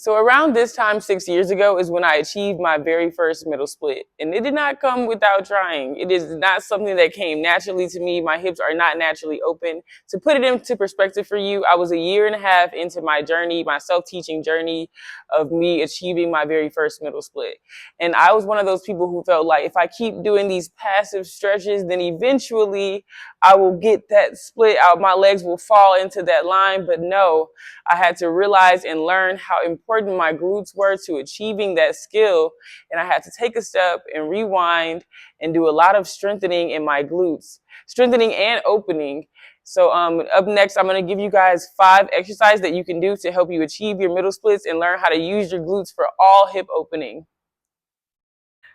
So around this time 6 years ago is when I achieved my very first middle split. And it did not come without trying. It is not something that came naturally to me. My hips are not naturally open. To put it into perspective for you, I was a year and a half into my journey, my self-teaching journey of me achieving my very first middle split. And I was one of those people who felt like if I keep doing these passive stretches, then eventually I will get that split out. My legs will fall into that line. But no, I had to realize and learn how important my glutes were to achieving that skill. And I had to take a step and rewind and do a lot of strengthening in my glutes, strengthening and opening. So up next, I'm going to give you guys 5 exercises that you can do to help you achieve your middle splits and learn how to use your glutes for all hip opening.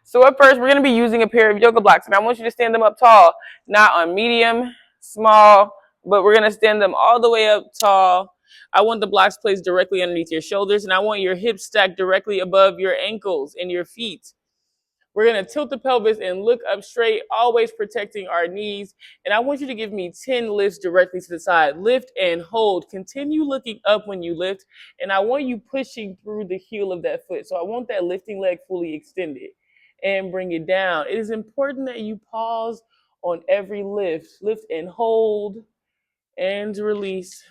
So up first, we're going to be using a pair of yoga blocks. And I want you to stand them up tall, not on medium, small, but we're going to stand them all the way up tall. I want the blocks placed directly underneath your shoulders, and I want your hips stacked directly above your ankles and your feet. We're going to tilt the pelvis and look up straight, always protecting our knees. And I want you to give me 10 lifts directly to the side. Lift and hold. Continue looking up when you lift. And I want you pushing through the heel of that foot. So I want that lifting leg fully extended. And bring it down. It is important that you pause on every lift. Lift and hold and release.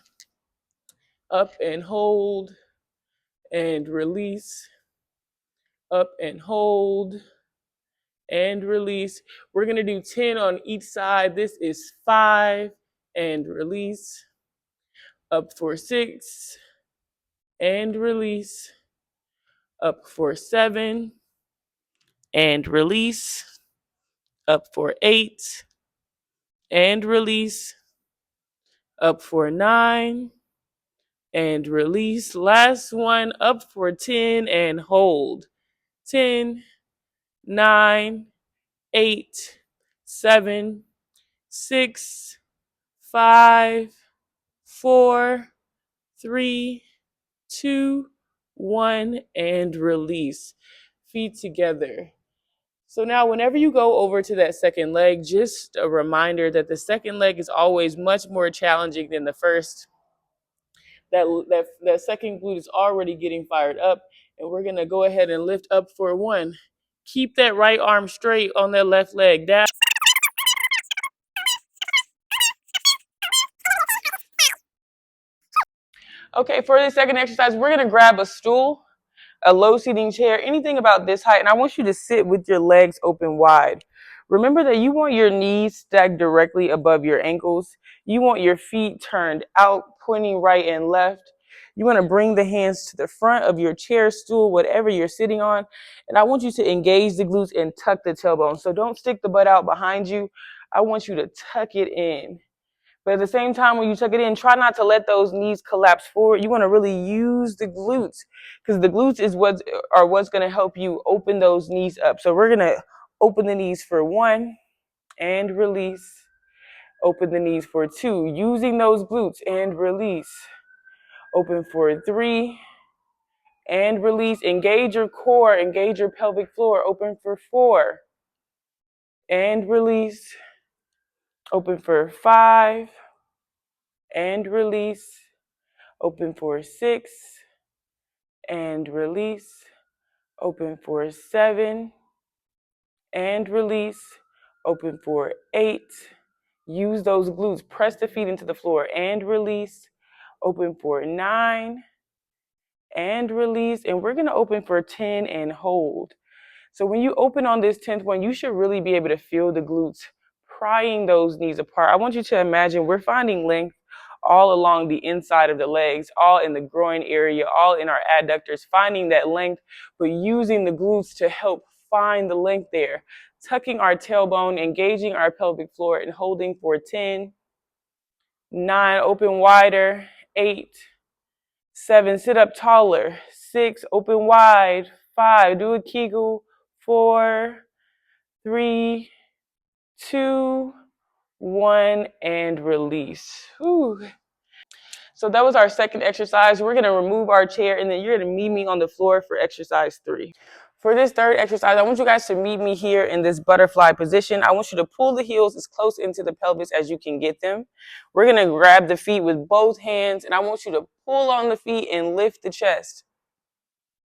Up and hold and release. Up and hold and release. We're going to do 10 on each side. This is 5 and release. Up for 6 and release. Up for 7 and release. Up for 8 and release. Up for 9 and release. Last one, up for 10 and hold. 10, 9, 8, 7, 6, 5, 4, 3, 2, 1, and release. Feet together. So now whenever you go over to that second leg, just a reminder that the second leg is always much more challenging than the first. That second glute is already getting fired up, and we're going to go ahead and lift up for 1. Keep that right arm straight on that left leg. Down. Okay, for the second exercise, we're going to grab a stool, a low seating chair, anything about this height, and I want you to sit with your legs open wide. Remember that you want your knees stacked directly above your ankles. You want your feet turned out, pointing right and left. You want to bring the hands to the front of your chair, stool, whatever you're sitting on. And I want you to engage the glutes and tuck the tailbone. So don't stick the butt out behind you. I want you to tuck it in. But at the same time, when you tuck it in, try not to let those knees collapse forward. You want to really use the glutes because the glutes is what's going to help you open those knees up. So we're going to open the knees for 1 and release. Open the knees for 2, using those glutes and release. Open for 3 and release. Engage your core, engage your pelvic floor. Open for 4 and release. Open for 5 and release. Open for 6 and release. Open for 7 and release. Open for 8. Use those glutes. Press the feet into the floor and release. Open for 9 and release. And we're going to open for 10 and hold. So when you open on this 10th one, you should really be able to feel the glutes prying those knees apart. I want you to imagine we're finding length all along the inside of the legs, all in the groin area, all in our adductors, finding that length, but using the glutes to help find the length there. Tucking our tailbone, engaging our pelvic floor, and holding for 10, 9, open wider, 8, 7, sit up taller, 6, open wide, 5, do a Kegel, 4, 3, 2, 1, and release. Whew. So that was our second exercise. We're going to remove our chair, and then you're going to meet me on the floor for exercise 3. For this third exercise, I want you guys to meet me here in this butterfly position. I want you to pull the heels as close into the pelvis as you can get them. We're going to grab the feet with both hands, and I want you to pull on the feet and lift the chest.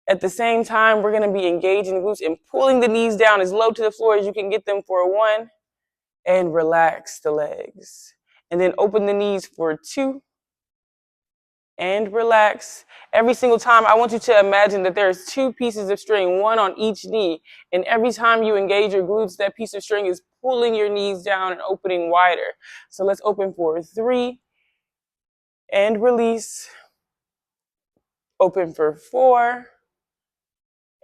At the same time, we're going to be engaging the glutes and pulling the knees down as low to the floor as you can get them for 1, and relax the legs. And then open the knees for 2, and relax. Every single time, I want you to imagine that there's 2 pieces of string, 1 on each knee. And every time you engage your glutes, that piece of string is pulling your knees down and opening wider. So let's open for 3, and release. Open for 4,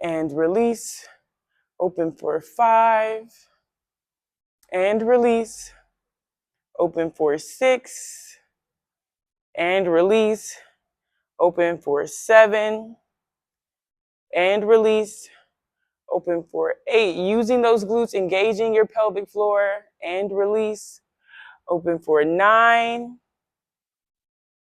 and release. Open for 5, and release. Open for 6, and release. Open for 7, and release. Open for 8. Using those glutes, engaging your pelvic floor, and release. Open for 9,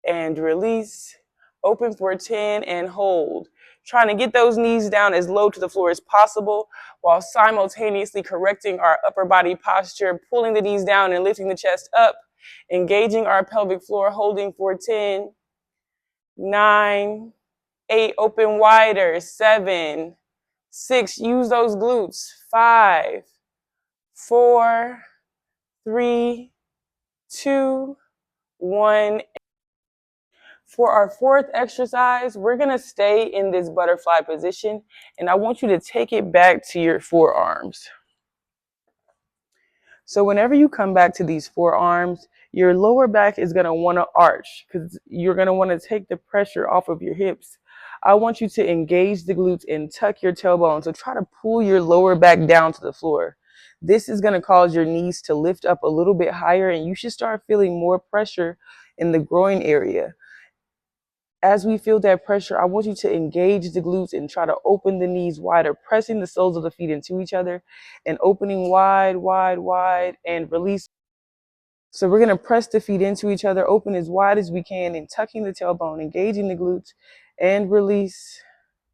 and release. Open for 10, and hold. Trying to get those knees down as low to the floor as possible while simultaneously correcting our upper body posture, pulling the knees down and lifting the chest up, engaging our pelvic floor, holding for 10, 9, 8, open wider, 7, 6, use those glutes, 5, 4, 3, 2, 1. For our 4th exercise, we're going to stay in this butterfly position, and I want you to take it back to your forearms. So whenever you come back to these forearms, your lower back is going to want to arch because you're going to want to take the pressure off of your hips. I want you to engage the glutes and tuck your tailbone. So try to pull your lower back down to the floor. This is going to cause your knees to lift up a little bit higher, and you should start feeling more pressure in the groin area. As we feel that pressure, I want you to engage the glutes and try to open the knees wider, pressing the soles of the feet into each other and opening wide, wide, wide, and release. So we're going to press the feet into each other, open as wide as we can, and tucking the tailbone, engaging the glutes, and release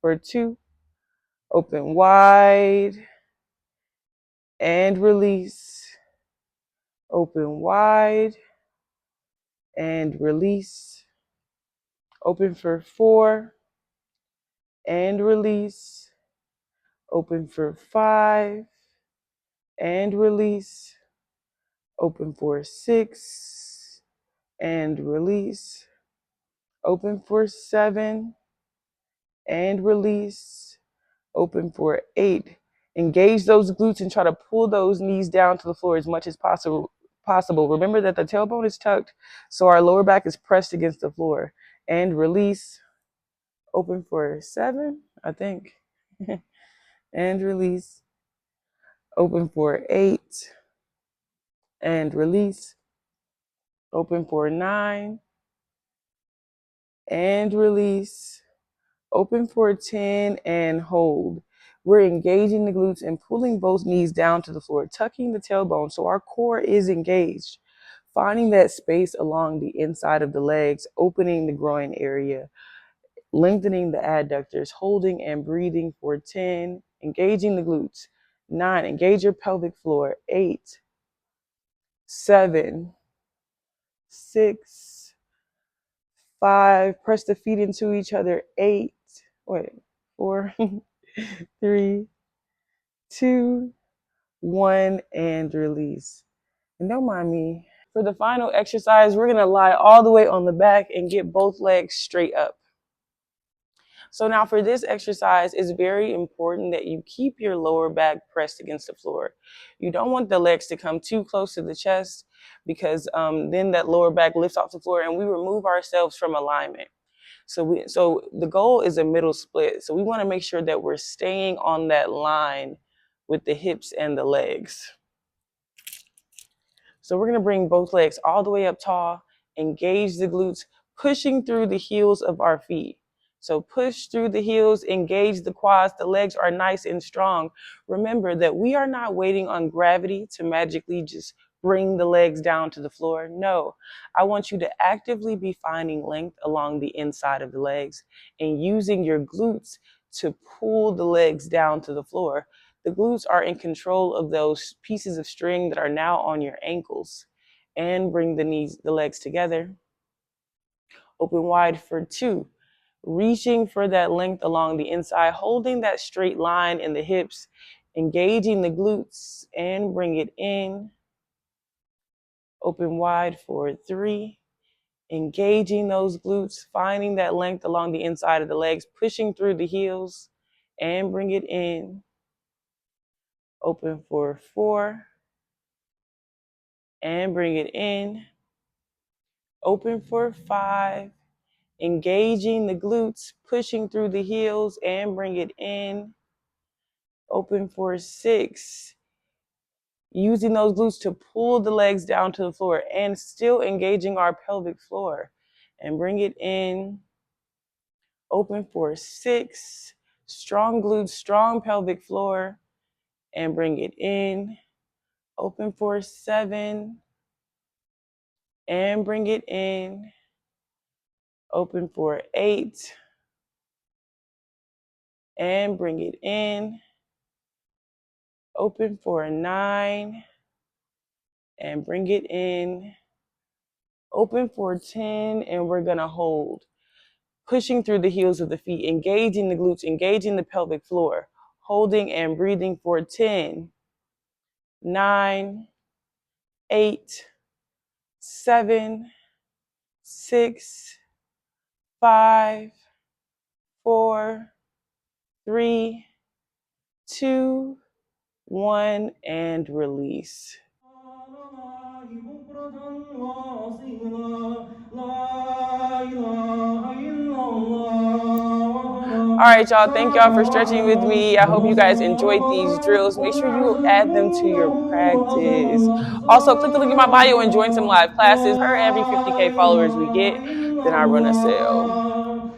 for 2. Open wide, and release. Open wide, and release. Open for 4, and release. Open for 5, and release. Open for 6, and release. Open for 7, and release. Open for 8. Engage those glutes and try to pull those knees down to the floor as much as possible. Remember that the tailbone is tucked, so our lower back is pressed against the floor. And release. Open for 7, I think. And release. Open for 8, and release. Open for 9, and release. Open for 10, and hold. We're engaging the glutes and pulling both knees down to the floor, tucking the tailbone so our core is engaged. Finding that space along the inside of the legs, opening the groin area, lengthening the adductors, holding and breathing for 10, engaging the glutes. 9, engage your pelvic floor. 8, 7, 6, 5, press the feet into each other. 4, 3, 2, 1, and release. And don't mind me. For the final exercise, we're going to lie all the way on the back and get both legs straight up. So now for this exercise, it's very important that you keep your lower back pressed against the floor. You don't want the legs to come too close to the chest because then that lower back lifts off the floor and we remove ourselves from alignment. So the goal is a middle split. So we want to make sure that we're staying on that line with the hips and the legs. So we're going to bring both legs all the way up tall, engage the glutes, pushing through the heels of our feet. So push through the heels, engage the quads. The legs are nice and strong. Remember that we are not waiting on gravity to magically just bring the legs down to the floor. No, I want you to actively be finding length along the inside of the legs and using your glutes to pull the legs down to the floor. The glutes are in control of those pieces of string that are now on your ankles. And bring the legs together. Open wide for 2. reaching for that length along the inside, holding that straight line in the hips, engaging the glutes, and bring it in. Open wide for 3. Engaging those glutes, finding that length along the inside of the legs, pushing through the heels, and bring it in. Open for 4. And bring it in. Open for 5. Engaging the glutes, pushing through the heels, and bring it in. Open for 6. Using those glutes to pull the legs down to the floor and still engaging our pelvic floor. And bring it in. Open for 6. Strong glutes, strong pelvic floor. And bring it in. Open for 7. And bring it in. Open for 8. And bring it in. Open for 9. And bring it in. Open for 10. And we're going to hold. Pushing through the heels of the feet, engaging the glutes, engaging the pelvic floor, holding and breathing for 10, 9, 8, 7, 6, 5, 4, 3, 2, 1, and release. All right, y'all. Thank y'all for stretching with me. I hope you guys enjoyed these drills. Make sure you add them to your practice. Also, click the link in my bio and join some live classes. Per every 50K followers we get, then I run a sale.